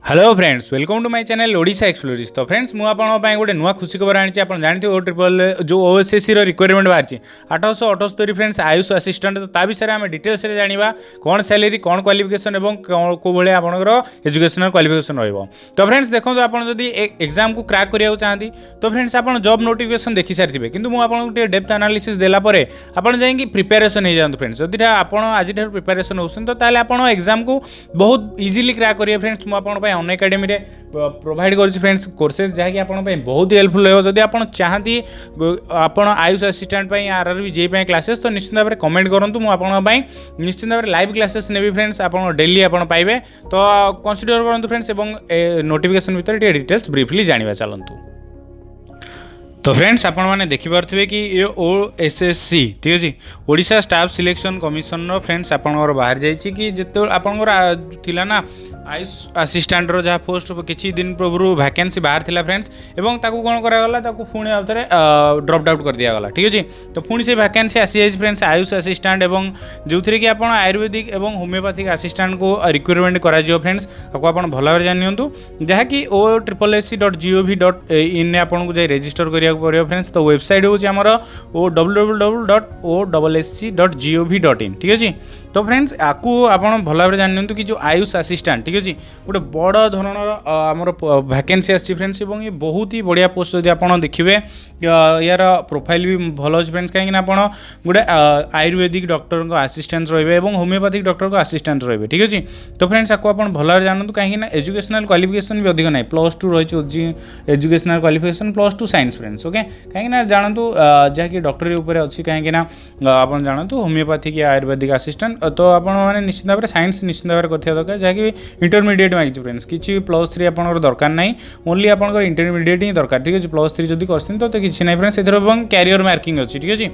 Hello friends, welcome to my channel Odisha explorist. तो friends मुझे गोटे नुआ खुशी खबर आनी आप जानते ओ ट्रिपल जो ओएसएससी रिक्वायरमेंट बाहरी 878 फ्रेंड्स आयुष असिस्टेंट। तो ता विषय में डिटेल्स जाना कौन सैलरी कौन क्वालिफिकेशन और कौ भाई आपंकर एजुकेशनल क्वालिफिकेशन रही। तो फ्रेंड्स देखो आप एग्जाम को क्रैक करने चाहती तो फ्रेंड्स आप जॉब नोटिफिकेशन देखी सारी थे, किंतु मुझे डेप्थ एनालिसिस देलापर आप जाकि प्रिपेरेसन हो जाते फ्रेंड्स। जदि आप आज प्रिपेरेसन होती तो आप एग्जाम को बहुत इजिली क्रैक करेंगे फ्रेंड्स। मुझे अन एकेडमी प्रोवाइड कर फ्रेंड्स कोर्सेज जहाँकि आपंप बहुत हेल्पफुल हो। जदि आप चाहती आप Ayush assistant RRB JE classes तो निश्चित भाव में कमेंट करूँ, मुझे निश्चित भाव में लाइव क्लासेस नेबी फ्रेंड्स। आप डेली आप पाइबे तो कंसीडर करूँ फ्रेंड्स और नोटिफिकेशन भितर डिटेल्स ब्रीफली जाना चलतु। तो फ्रेंड्स आपण मैंने देखिपे कि ये ओएसएससी ठीक अच्छे Odisha staff selection commission friends आपंकर बाहर जाइए कि जिते आपंकर थिला ना आयुष असिस्टेंट जहाँ पोस्ट किसी दिन पूर्व वैकेंसी बाहर थिला फ्रेंड्स एवं ताकू कौन करागला ताकू पुणी आउ थे ड्रॉप आउट कर दिगला ठीक अच्छे। तो पुणी से वैकेंसी आसी जाए फ्रेंड्स आयुष असिस्टेंट एवं जो थी कि आप आयुर्वेदिक और होम्योपैथिक असिस्टेंट को रिक्वायरमेंट कर फ्रेंड्स आपको आप भल भाव जानतु जहाँकि OSSC.gov.in आपको जाए रेजिस्टर करा पड़ो फ्रेंड्स। तो वेबसाइट हूँ www.OSSC.gov.in ठीक अच्छे। तो फ्रेंड्स आपको आप भल भाव जानतु कि जो आयुष असिस्टेंट ठीक अच्छे गोटे बड़ धरणर आमर वैकेंसी आसी फ्रेंड्स और ये बहुत ही बढ़िया पोस्ट जब आप देखिए यार प्रोफाइल भी भल अच्छे फ्रेंड्स कहीं आप गोटे आयुर्वेदिक डॉक्टर को असिस्टेंट रे और होम्योपैथिक डॉक्टर को असिस्टेंट रे ठीक अच्छे। तो फ्रेंड्स आपको आप भल भाव जानतु कहीं एजुकेशनल क्वालिफिकेशन भी अधिक ना +2 रही educational qualification +2 science friends okay. कहीं जानतु जहाँकि डॉक्टरी उपर अच्छी कहीं आप जानतु होम्योपैथिक या आयुर्वेदिक असिस्टेंट तो आपने निश्चित भाव में साइंस निश्चित भाव में करवा दरकार जहाँकि इंटरमीडिएट मांगी फ्रेंड्स किसी +3 आपंकर दरकार ना ओनली आपंकर इंटरमीडिएट ही दरकार ठीक है। +3 जब करते तो किसी ना फ्रेंड्स कैरियर मार्किंग अच्छी ठीक अच्छे।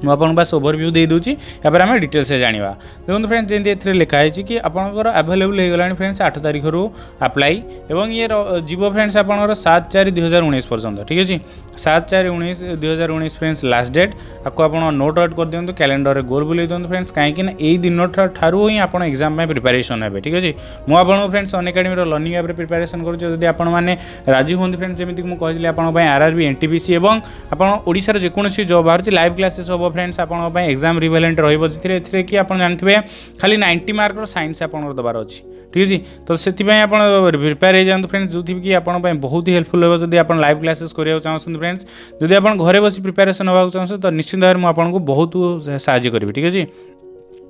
मुझे बस ओवरव्यू दे दूची यापर आम डिटेल्स जाना। देखो फ्रेंड्स जमी लिखाई कि आपंकर आवेलेबल हो गला फ्रेंड्स 8 तारीख रू अप्लाई और ये जीव फ्रेंड्स आपंकर 7/4/2019 पर्यंत ठीक अच्छे। 7/4/2019 फ्रेंड्स लास्ट डेट आपको आप नोट आउट कर दिखाँ कैलेंडर में गोल बुले दिखाँ फ्रेंड्स कहीं यही दिन ठारू ही आप एग्जाम में प्रिपेरेसन हे ठीक अच्छे। मुझे फ्रेंड्स अन एकेडमी लर्निंग ऐप प्रिपेरेसन करुँच आपने राजी हूँ फ्रेंड्स जमीक मुझे आपंप आरआरबी एनटीपीसी और आपशार जेकोसी जॉब बाहर लाइव क्लासेस हम फ्रेंड्स आप एग्जाम रिवेलेंट रही कि आप जानते हैं खाली 90 मार्क साइंस आप दबार अच्छी ठीक अच्छे। तो से आप प्रिपेयर हो जाते फ्रेंड्स जो कि आप बहुत ही हेल्पफुल हो जब आप लाइव क्लासेस करा चाहते फ्रेंड्स। जब आप घरे बस प्रिपेरेसन होगा चाहते तो निश्चित भाव में आपको बहुत साहय करी ठीक अच्छे।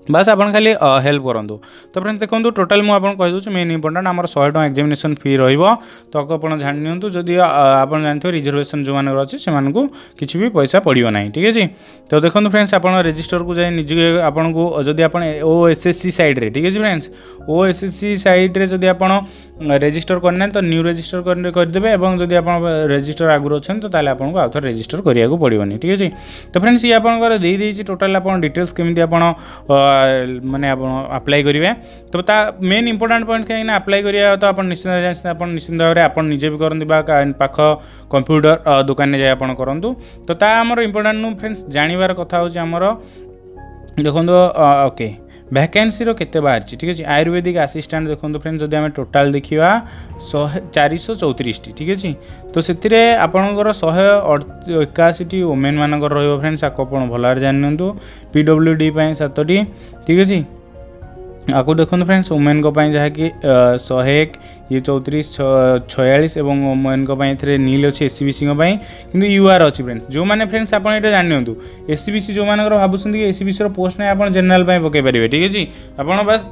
बस आप खाली हेल्प करूँ। तो फ्रेंड्स देखो टोटाल मुझे कहीदे मेन इंपोर्टाट आम 100 टका एग्जामिनेशन फी तो आप जानते जदि आप जानते रिजर्वेशन जो मैंने अच्छे से किसी भी पैसा पड़ो ना ठीक है। तो देखो फ्रेंड्स आप रजिस्टर को जाए निजे आपको जदि आप OSSC साइड्रे ठीक है फ्रेंड्स OSSC साइड्रे जदि आप रेजिस्टर करना तो न्यू रेजिस्टर करदे और जदि आप रेजिस्टर आगुरी अच्छा तो आपको आउ थे रेजिस्टर कराया पड़ोनी ठीक है। तो फ्रेंड्स ये आपंकर दे टोटाल आप डिटेल्स केमी आप माने अप्लाई करेंगे। तो मेन इंपोर्टाट पॉइंट कहीं अप्लाई करिया तो आप निश्चित निश्चित भाव में आप निजे भी करते पाख कंप्यूटर दुकान में जाए करूँ। तो आमर इंपोर्टाट नु फ्रेंड्स जानवर कथा होमर देखो ओके वैकेंसी केते बाहर ठीक है। आयुर्वेदिक असिस्टेंट देखो फ्रेंड्स जब आम टोटाल देखा 434 ठीक है। तो से आपंकर 181 वोमेन मानकर रही फ्रेंड्स आपको भल भाव जानतु PWD 7टी ठीक है। आपको देखो फ्रेंड्स वोमेन को जहाँकि 101 ये 34 46 और वोमेन को नील अच्छे SCBC कि UR अच्छी फ्रेंड्स जो मैंने फ्रेंड्स आप जानतु SCBC जो मान भावुँ कि SCBC पोस्ट नहीं आप जेनराल पकई पारे ठीक है। आप बस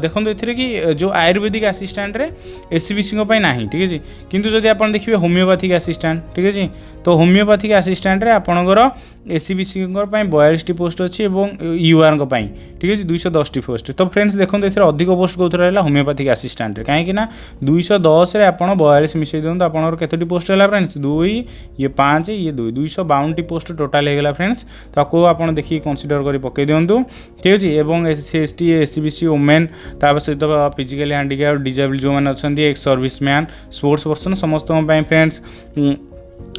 देखो ये कि जो आयुर्वेदिक असिस्टेंट रे SCBC ना ठीक है। किंतु जब आप देखिए होम्योपैथिक असिस्टेंट ठीक है तो होम्योपैथिक असिस्टेंट रे आपंकर SCBC 42टी पोस्ट अच्छी और UR ठीक है 210टी पोस्ट। तो फ्रेंड्स देखो ये अधिक पोस्ट कौन रहा होम्योपैथिक असिस्टेंट रे कहीं 210 रे आप 42 मिसई दिखाँ आप केतोटी पोस्ट है फ्रेंड्स 2 ये 5 ये 2 252टी पोस्ट टोटाल होगा फ्रेंड्स। तो आपको आप देखिए कंसीडर कर पकई दिंतु ठीक अच्छे। और SC/ST SCBC वोमेन सहित फिजिकली हैंडिकैप्ड डिजेबल जो मैंने अच्छा ex service man sports person समस्त फ्रेंड्स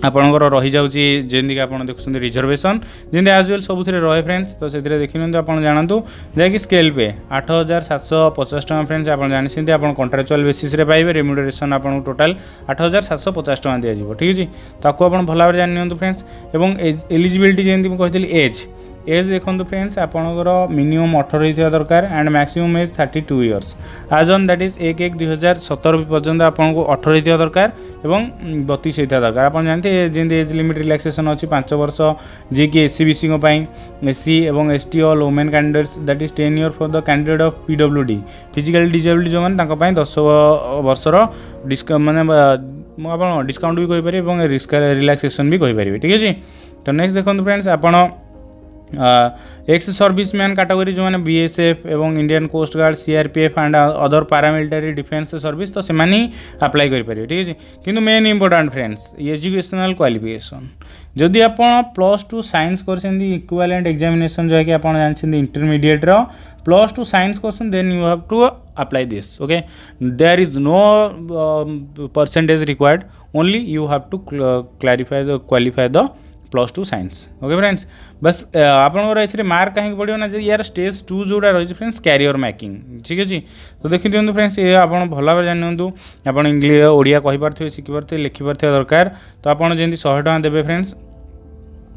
ଆପଣଙ୍କର ରହିଯାଉଛି ଯେମିତିକି ଆପଣ ଦେଖୁଛନ୍ତି ରିଜର୍ଭେସନ୍ ଯେମିତି ଆଜ୍ ୱେଲ୍ ସବୁଥିରେ ରହେ ଫ୍ରେଣ୍ଡସ୍। ତ ସେଥିରେ ଦେଖିନିଅନ୍ତୁ ଆପଣ ଜାଣନ୍ତୁ ଯାହାକି ସ୍କେଲ୍ ପେ 8,750 ଟଙ୍କା ଫ୍ରେଣ୍ଡସ୍ ଆପଣ ଜାଣିଛନ୍ତି ଆପଣ କଣ୍ଟ୍ରାଚୁଆଲ୍ ବେସିସ୍ରେ ପାଇବେ। ରେମ୍ୟୁନରେସନ୍ ଆପଣଙ୍କୁ ଟୋଟାଲ୍ 8,750 ଟଙ୍କା ଦିଆଯିବ ଠିକ୍ ଅଛି। ତାକୁ ଆପଣ ଭଲ ଭାବରେ ଜାଣି ନିଅନ୍ତୁ ଫ୍ରେଣ୍ଡସ୍। ଏବଂ ଏଲିଜିବିଲିଟି ଯେମିତି ମୁଁ କହିଥିଲି एज देखो फ्रेंड्स आपणकर मिनिमम 18 होता दरकार एंड मैक्सिमम एज 32 इयर्स आज ऑन दैट इज 1/1/2017 पर्यंत आपको 18 होता दरकार एवं 32 होता दरकार। आप जानते जमी एज लिमिट रिलैक्सेशन अच्छी 5 वर्ष जी कि एससी बीसी एससी और ST all women candidates that is 10 year for the candidate of PWD physical disability जो मैंने 10 वर्षर माने आप डिस्काउंट भी कहीपर रिलैक्सेशन भी कहीपर ठीक है। तो नेक्स्ट देखो फ्रेंड्स आपड़ एक्स सर्विसमैन कैटेगरी जो मैंने बीएसएफ एवं Indian coast guard CRPF and other paramilitary defence service तो से अप्लाई करेंगे ठीक है। किंतु main important friends educational qualification जदि आप +2 साइंस कर इक्विवेलेंट एग्जामिनेशन जो है कि आप जानते इंटरमीडिएट +2 साइंस कर then you have to apply this okay. There is no percentage required only you have to qualify the +2 science okay friends. बस आपंकर मार्क कहीं पड़ो ना यार स्टेज 2 जोड़ा रही फ्रेंड्स कैरियर मेकिंग ठीक है। तो देखी दिखाँ फ्रेंड्स ये आप भल भाव जानी आप इंग्लिश ओडिया कहीपे शिखिपे लिखिपे दरकार। तो आपड़ जमी 100 टका देवे फ्रेंड्स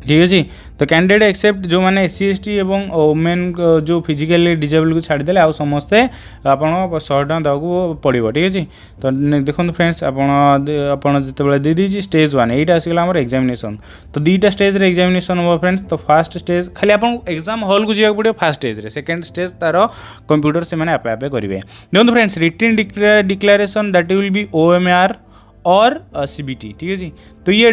ठीक है। तो कैंडिडेट एक्सेप्ट जो मैंने SC ST और वुमेन जो फिजिकली डिजेबल को छाड़देले आउ समस्ते आप 100 टका देवाक पड़ो ठीक है। तो देखो फ्रेंड्स आपते दे दीजिए स्टेज 1 यहीटा आसगला आम एग्जामिनेशन। तो 2टा स्टेज रे एग्जामिनेशन हम फ्रेंड्स। तो फास्ट स्टेज खाली आप एग्जाम हॉल को जावाक पड़ो फास्ट स्टेज रे सेकेंड स्टेज तार कंप्यूटर से मैंने आपे आपे करेंगे। देखो friends written declaration that will be OMR और CBT ठीक है। तो ये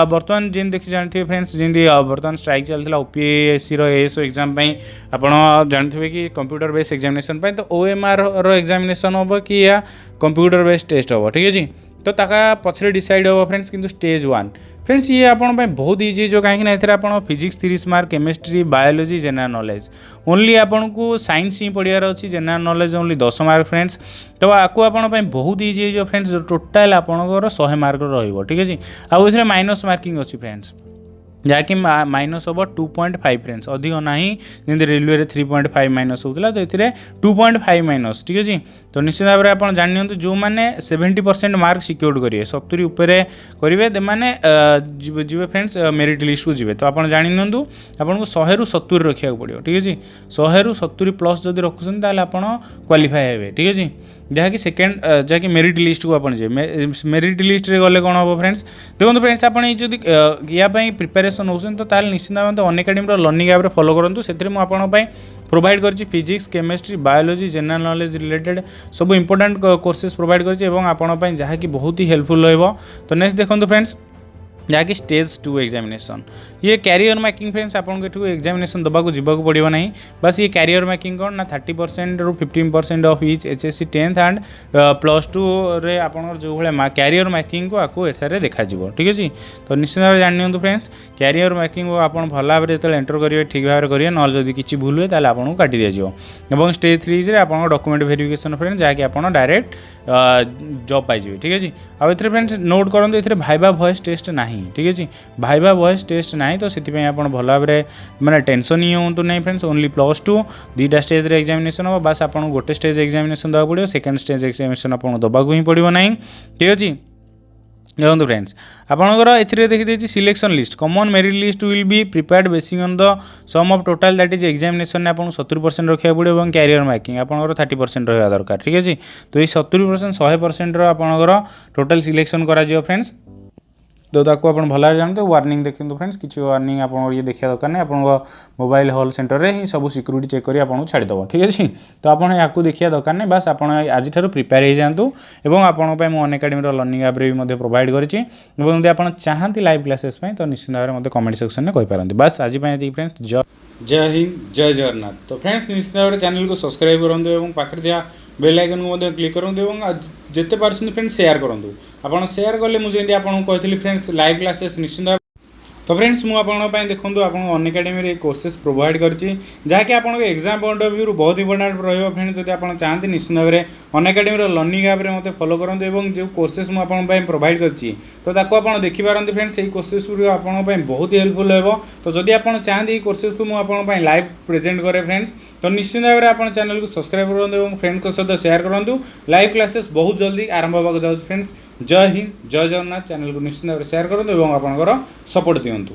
बर्तमान जेन देखी जानते फ्रेंड्स जमी बर्तमान स्ट्राइक चलता OPSC ASO एग्जाम आप जानते कि कंप्यूटर बेस्ड एग्जामिनेशन तो OMR एग्जामिनेशन हम कि या कंप्यूटर बेस्ड टेस्ट हम ठीक है। तो ताका पछरे डिसाइड हो फ्रेंड्स किंतु स्टेज 1 फ्रेंड्स ये आपण बहुत इजी जो कहीं आप physics 30 mark chemistry biology general knowledge only आपन को साइंस ही पढ़ियार अच्छी general knowledge only 10 mark friends. तो आपको आपण बहुत इजी जो फ्रेंड्स टोटाल आपंकर 100 मार्क रही ठीक है। आउ माइनस मार्किंग अच्छी फ्रेंड्स जहाँकि माइनस हम 2.5 फ्रेंड्स अधिक ना जमी रेलवे 3.5 माइनस होता तो ये 2.5 माइनस ठीक है। तो निश्चित भाव में आप जानी जो मैंने 70% मार्क सिक्योर करेंगे 70 उपरे करेंगे मैंने जी फ्रेंड्स मेरिट लिस्ट को जी। तो आप जानी आपको 100 ରୁ 70 रखा पड़ो ठीक है। 100 ରୁ 70 प्लस जब रखुच्च आप क्वालिफाए हे ठीक है। जहाँकि सेकेंड जहाँकि मेरिट लिस्ट को आप जी मेरिट लिस्ट रे गले कौन हम फ्रेंड्स देखो फ्रेंड्स आप या प्रिपेरेसन होती तो निश्चित भाव अनएकाडेमी लर्निंग ऐप फॉलो करूँ से प्रोवाइड कर physics chemistry biology general knowledge related सब इंपोर्टेंट कोर्सेस प्रोवाइड कर जहाँकि बहुत ही हेल्पफुल रहा। तो नेक्स्ट देखो फ्रेंड्स जहाँकि स्टेज 2 एग्जामिनेशन ये कैरियर मेकिंग फ्रेंड्स आपको एग्जामिनेशन दबाक जीवाक पड़ो ना बस ये कैरियर मेकिंग कौन ना 30% ରୁ 15% of each HSC 10th and +2 रे आपन जो भाई कैरियर मेकिंग को आपको एठारे देखा ठीक है। तो निश्चित भाव जानी फ्रेंड्स कैरियर मेकिंग को आप भल भाव जो एंटर करेंगे ठीक भाव करेंगे ना जब किसी भूल हुए तो आपको काटी दिज्व। स्टेज 3 रे आप डॉक्यूमेंट वेरिफिकेशन फ्रेंड्स जहाँकि आप डायरेक्ट जॉब पाइबे ठीक है। आउ ये फ्रेंड्स नोट करूँ ये भाइबा वॉइस टेस्ट ना ठीक है। भाइबा वॉइस टेस्ट ना तो से भल भाव मैंने टेंशन ही हूँ नहीं फ्रेंड्स ओनली +2 2टा स्टेज रे एग्जामिनेशन हम बस आप गोटे स्टेज एग्जामिनेशन देवा पड़ो सेकेंड स्टेज एग्जामिनेशन आपको दबाक ही पड़ो ना ठीक है। देखो फ्रेंड्स आपंकर ए देखिए selection list common merit list will be prepared basing on the sum of total that is examination आपको 70% रखा पड़ो और कैरियर मेकिंग आपंकर 30% रहा दरकार ठीक है। तो ये 70% 100% आपंकर टोटाल सिलेक्शन करा फ्रेंड्स। तो ताको आप भल जानते वार्निंग देखते फ्रेंड्स किसी वार्निंग आप ये देखा दरकार नहीं आप मोबाइल हॉल सेंटर में ही सब सिक्यूरीटी चेक कर आपको छाड़देव ठीक है। तो आप देखा दरकार नहीं बस आप आज प्रिपेयर हो जातु और आपंपाई मुझे अनएकाडेमी लर्निंग ऐप भी प्रोवाइड कर आप चाहती लाइव क्लासेस तो निश्चित भाव में मतलब कमेंट सेक्शन में कहींपारती। बस आज फ्रेंड्स जय हिंद जय जगन्नाथ। तो फ्रेंड्स निश्चित भाव में चैनल को सब्सक्राइब करूँ और पाखे दिया बेल आइकन को क्लिक करूँ और जिते पार्टी फ्रेंड्स शेयर करूँ आप शेयर कले मुझे आपको कहती फ्रेंड्स लाइव क्लासेस निश्चित तो फ्रेंड्स मुझे देखूँ आपको अनएकाडेमी कोर्सेस प्रोवाइड करछि जहाँकि आपको एग्जाम पॉइंट ऑफ व्यू बहुत इंपोर्टेंट रहिबो फ्रेंड्स। जदि आप चाहते निश्चित भाव में अनएकाडेमी लर्निंग ऐप में मत फॉलो करूँ और जो कोर्सेस मुझे प्रोवाइड करछि तो ताको आप देखिपारती फ्रेंड्स यही कोर्सेस गुड़ी आपको बहुत ही हेल्पफुल हो। तो जदि आप चाहते कोर्सेस को मुझे लाइव प्रेजेंट करे फ्रेंड्स तो निश्चित भाव में आप चैनल को सब्सक्राइब करूँ और फ्रेंड्स सहित शेयर करूँ। लाइव क्लासेस बहुत जल्दी आरंभ होगा जाऊँ फ्रेंड्स। जय हिंद जय जगन्नाथ। चैनल को निश्चित भाव में शेयर करूँ और आपंकर सपोर्ट दिंतु।